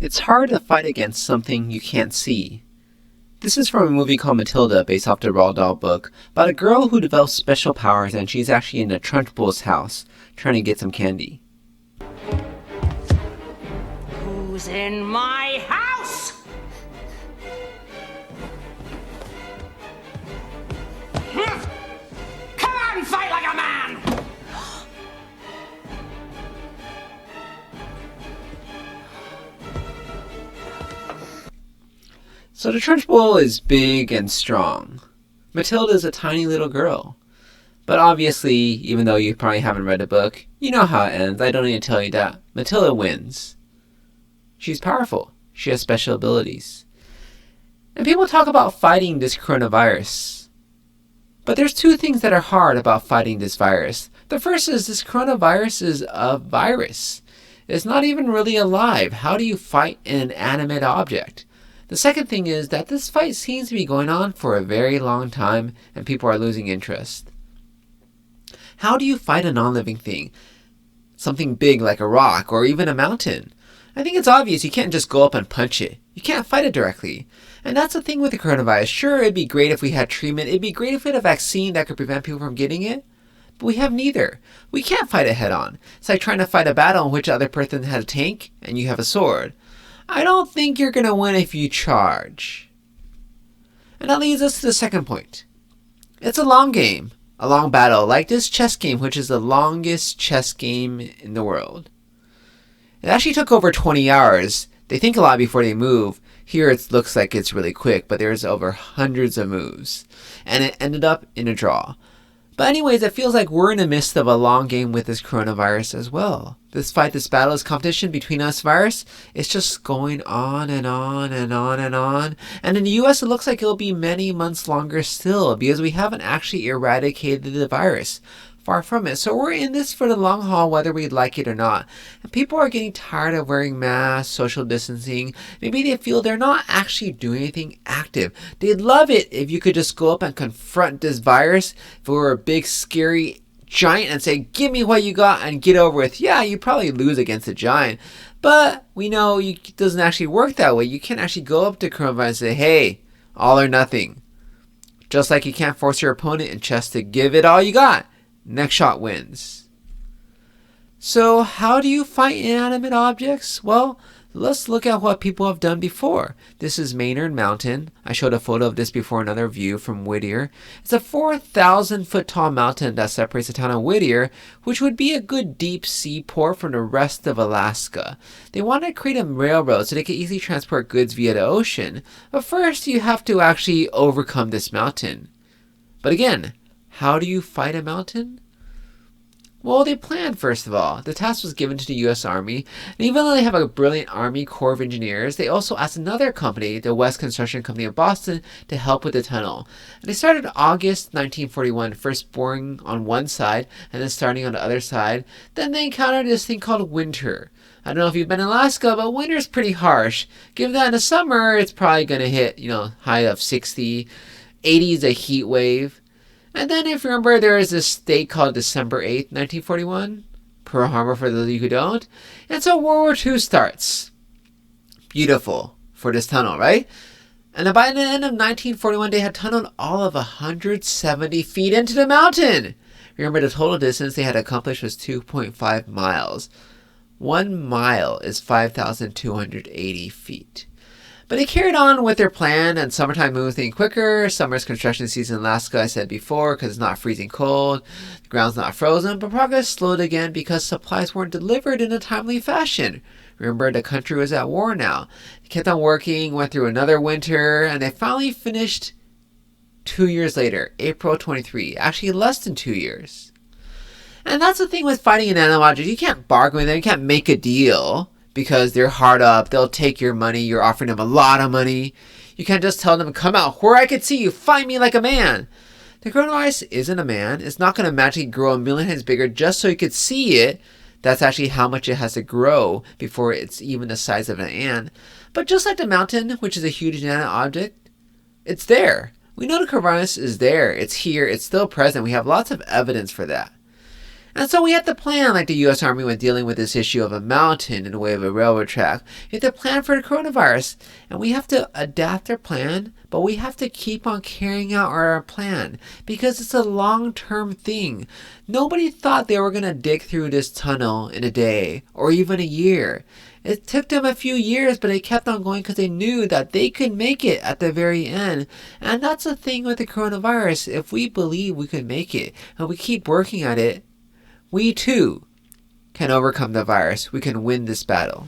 It's hard to fight against something you can't see. This is from a movie called Matilda, based off the Roald Dahl book, about a girl who develops special powers and she's actually in a Trunchbull's house trying to get some candy. Who's in my house? Come on, fight like a man! So the Trunchbull is big and strong. Matilda is a tiny little girl. But obviously, even though you probably haven't read the book, you know how it ends. I don't need to tell you that. Matilda wins. She's powerful. She has special abilities. And people talk about fighting this coronavirus. But there's two things that are hard about fighting this virus. The first is this coronavirus is a virus. It's not even really alive. How do you fight an inanimate object? The second thing is that this fight seems to be going on for a very long time and people are losing interest. How do you fight a non-living thing? Something big like a rock or even a mountain? I think it's obvious you can't just go up and punch it. You can't fight it directly. And that's the thing with the coronavirus. Sure, it'd be great if we had treatment. It'd be great if we had a vaccine that could prevent people from getting it. But we have neither. We can't fight it head on. It's like trying to fight a battle in which the other person has a tank and you have a sword. I don't think you're going to win if you charge. And that leads us to the second point. It's a long game, a long battle, like this chess game, which is the longest chess game in the world. It actually took over 20 hours. They think a lot before they move. Here it looks like it's really quick, but there's over hundreds of moves. And it ended up in a draw. But anyways, it feels like we're in the midst of a long game with this coronavirus as well. This fight, this battle, this competition between us virus, it's just going on and on and on and on. And in the US, it looks like it'll be many months longer still because we haven't actually eradicated the virus. Far from it. So we're in this for the long haul, whether we like it or not. And people are getting tired of wearing masks, social distancing. Maybe they feel they're not actually doing anything active. They'd love it if you could just go up and confront this virus. If we were a big, scary giant and say, give me what you got and get over with. Yeah, you probably lose against a giant. But we know it doesn't actually work that way. You can't actually go up to coronavirus and say, hey, all or nothing. Just like you can't force your opponent in chess to give it all you got. Next shot wins. So how do you fight inanimate objects? Well, let's look at what people have done before. This is Maynard Mountain. I showed a photo of this before, another view from Whittier. It's a 4,000 foot tall mountain that separates the town of Whittier, which would be a good deep sea port from the rest of Alaska. They wanted to create a railroad so they could easily transport goods via the ocean. But first you have to actually overcome this mountain. But again, how do you fight a mountain? Well, they planned, first of all. The task was given to the U.S. Army. And even though they have a brilliant Army Corps of Engineers, they also asked another company, the West Construction Company of Boston, to help with the tunnel. And they started in August 1941, first boring on one side and then starting on the other side. Then they encountered this thing called winter. I don't know if you've been in Alaska, but winter's pretty harsh. Given that in the summer, it's probably going to hit, high of 60. 80 is a heat wave. And then if you remember, there is this date called December 8th, 1941. Pearl Harbor for those of you who don't. And so World War II starts. Beautiful for this tunnel, right? And then by the end of 1941, they had tunneled all of 170 feet into the mountain. Remember, the total distance they had accomplished was 2.5 miles. 1 mile is 5,280 feet. But they carried on with their plan, and summertime moves things quicker. Summer's construction season in Alaska, I said before, because it's not freezing cold. The ground's not frozen, but progress slowed again because supplies weren't delivered in a timely fashion. Remember, the country was at war now. They kept on working, went through another winter, and they finally finished 2 years later, April 23. Actually, less than 2 years. And that's the thing with fighting an animal object. You can't bargain with them. You can't make a deal. Because they're hard up, they'll take your money, you're offering them a lot of money. You can't just tell them, come out where I can see you, find me like a man. The coronavirus isn't a man. It's not going to magically grow 1,000,000 times bigger just so you could see it. That's actually how much it has to grow before it's even the size of an ant. But just like the mountain, which is a huge inanimate object, it's there. We know the coronavirus is there, it's here, it's still present. We have lots of evidence for that. And so we have to plan like the U.S. Army when dealing with this issue of a mountain in the way of a railroad track. We have to plan for the coronavirus. And we have to adapt our plan, but we have to keep on carrying out our plan because it's a long-term thing. Nobody thought they were going to dig through this tunnel in a day or even a year. It took them a few years, but they kept on going because they knew that they could make it at the very end. And that's the thing with the coronavirus. If we believe we can make it and we keep working at it, we too can overcome the virus. We can win this battle.